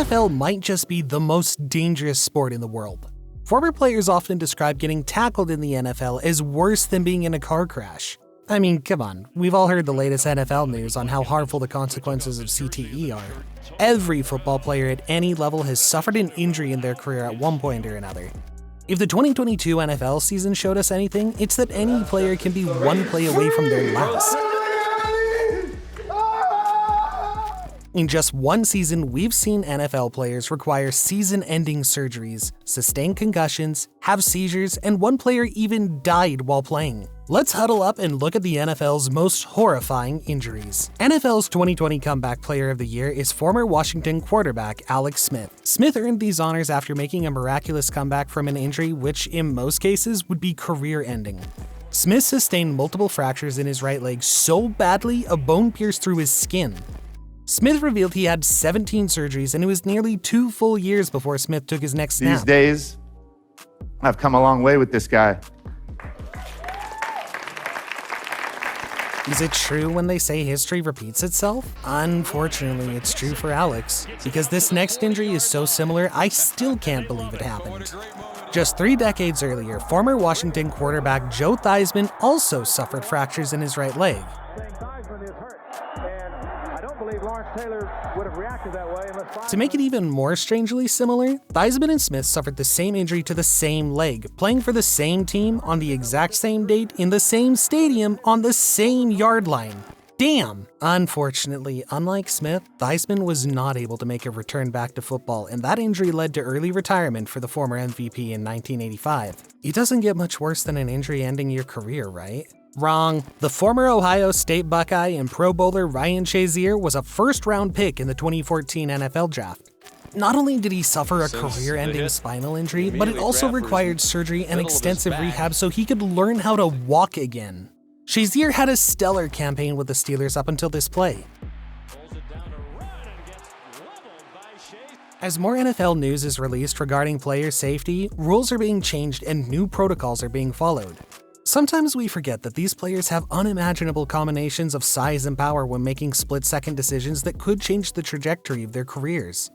NFL might just be the most dangerous sport in the world. Former players often describe getting tackled in the NFL as worse than being in a car crash. I mean, come on, we've all heard the latest NFL news on how harmful the consequences of CTE are. Every football player at any level has suffered an injury in their career at one point or another. If the 2022 NFL season showed us anything, it's that any player can be one play away from their last. In just one season, we've seen NFL players require season-ending surgeries, sustain concussions, have seizures, and one player even died while playing. Let's huddle up and look at the NFL's most horrifying injuries. NFL's 2020 Comeback Player of the Year is former Washington quarterback Alex Smith. Smith earned these honors after making a miraculous comeback from an injury which, in most cases, would be career-ending. Smith sustained multiple fractures in his right leg so badly a bone pierced through his skin. Smith revealed he had 17 surgeries, and it was nearly 2 full years before Smith took his next snap. These days, I've come a long way with this guy. Is it true when they say history repeats itself? Unfortunately, it's true for Alex, because this next injury is so similar, I still can't believe it happened. Just 3 decades earlier, former Washington quarterback Joe Theismann also suffered fractures in his right leg. To make it even more strangely similar, Theismann and Smith suffered the same injury to the same leg, playing for the same team on the exact same date in the same stadium on the same yard line. Damn! Unfortunately, unlike Smith, Theismann was not able to make a return back to football, and that injury led to early retirement for the former MVP in 1985. It doesn't get much worse than an injury ending your career, right? Wrong. The former Ohio State Buckeye and Pro Bowler Ryan Shazier was a first-round pick in the 2014 NFL Draft. Not only did he suffer a career-ending spinal injury, but it also required surgery and extensive rehab so he could learn how to walk again. Shazier had a stellar campaign with the Steelers up until this play. As more NFL news is released regarding player safety, rules are being changed and new protocols are being followed. Sometimes we forget that these players have unimaginable combinations of size and power when making split-second decisions that could change the trajectory of their careers.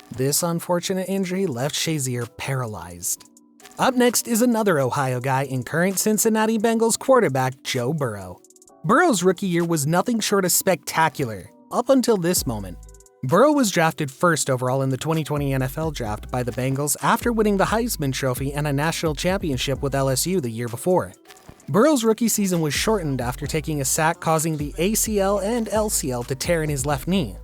This unfortunate injury left Shazier paralyzed. Up next is another Ohio guy and current Cincinnati Bengals quarterback Joe Burrow. Burrow's rookie year was nothing short of spectacular, up until this moment. Burrow was drafted first overall in the 2020 NFL Draft by the Bengals after winning the Heisman Trophy and a national championship with LSU the year before. Burrow's rookie season was shortened after taking a sack causing the ACL and LCL to tear in his left knee.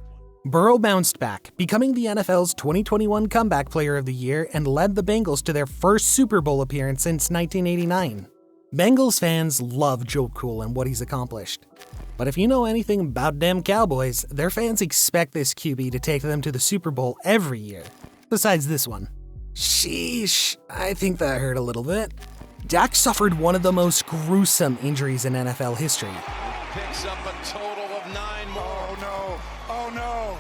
Burrow bounced back, becoming the NFL's 2021 Comeback Player of the Year and led the Bengals to their first Super Bowl appearance since 1989. Bengals fans love Joe Cool and what he's accomplished. But if you know anything about them Cowboys, their fans expect this QB to take them to the Super Bowl every year. Besides this one. Sheesh, I think that hurt a little bit. Dak suffered one of the most gruesome injuries in NFL history. Picks up a total of 9 more. Oh no, oh no,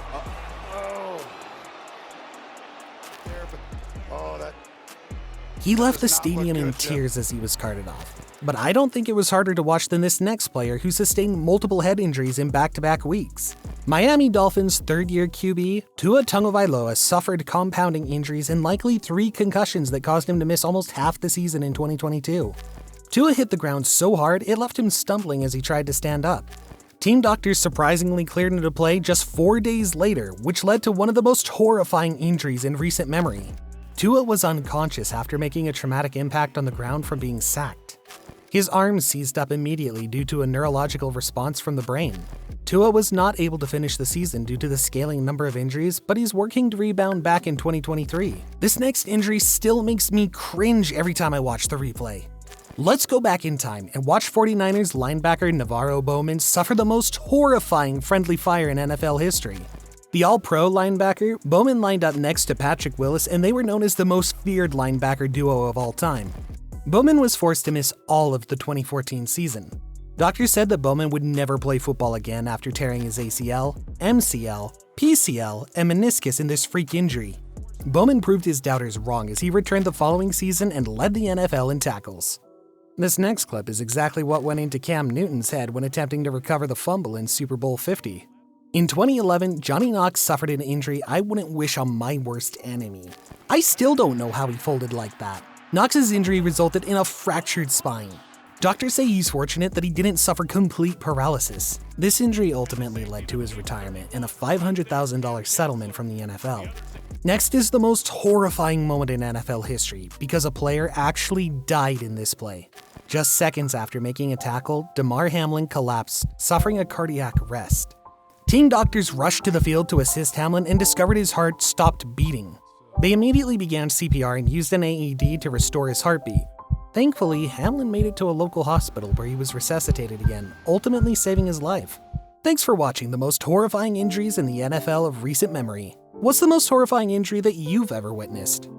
He left the stadium in tears as he was carted off. But I don't think it was harder to watch than this next player who sustained multiple head injuries in back-to-back weeks. Miami Dolphins' third-year QB, Tua Tagovailoa, suffered compounding injuries and likely 3 concussions that caused him to miss almost half the season in 2022. Tua hit the ground so hard it left him stumbling as he tried to stand up. Team doctors surprisingly cleared him to play just 4 days later, which led to one of the most horrifying injuries in recent memory. Tua was unconscious after making a traumatic impact on the ground from being sacked. His arms seized up immediately due to a neurological response from the brain. Tua was not able to finish the season due to the scaling number of injuries, but he's working to rebound back in 2023. This next injury still makes me cringe every time I watch the replay. Let's go back in time and watch 49ers linebacker Navarro Bowman suffer the most horrifying friendly fire in NFL history. The All-Pro linebacker, Bowman lined up next to Patrick Willis, and they were known as the most feared linebacker duo of all time. Bowman was forced to miss all of the 2014 season. Doctors said that Bowman would never play football again after tearing his ACL, MCL, PCL, and meniscus in this freak injury. Bowman proved his doubters wrong as he returned the following season and led the NFL in tackles. This next clip is exactly what went into Cam Newton's head when attempting to recover the fumble in Super Bowl 50. In 2011, Johnny Knox suffered an injury I wouldn't wish on my worst enemy. I still don't know how he folded like that. Knox's injury resulted in a fractured spine. Doctors say he's fortunate that he didn't suffer complete paralysis. This injury ultimately led to his retirement and a $500,000 settlement from the NFL. Next is the most horrifying moment in NFL history because a player actually died in this play. Just seconds after making a tackle, Damar Hamlin collapsed, suffering a cardiac arrest. Team doctors rushed to the field to assist Hamlin and discovered his heart stopped beating. They immediately began CPR and used an AED to restore his heartbeat. Thankfully, Hamlin made it to a local hospital where he was resuscitated again, ultimately saving his life. Thanks for watching the most horrifying injuries in the NFL of recent memory. What's the most horrifying injury that you've ever witnessed?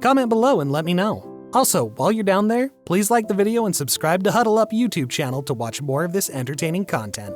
Comment below and let me know. Also, while you're down there, please like the video and subscribe to Huddle Up YouTube channel to watch more of this entertaining content.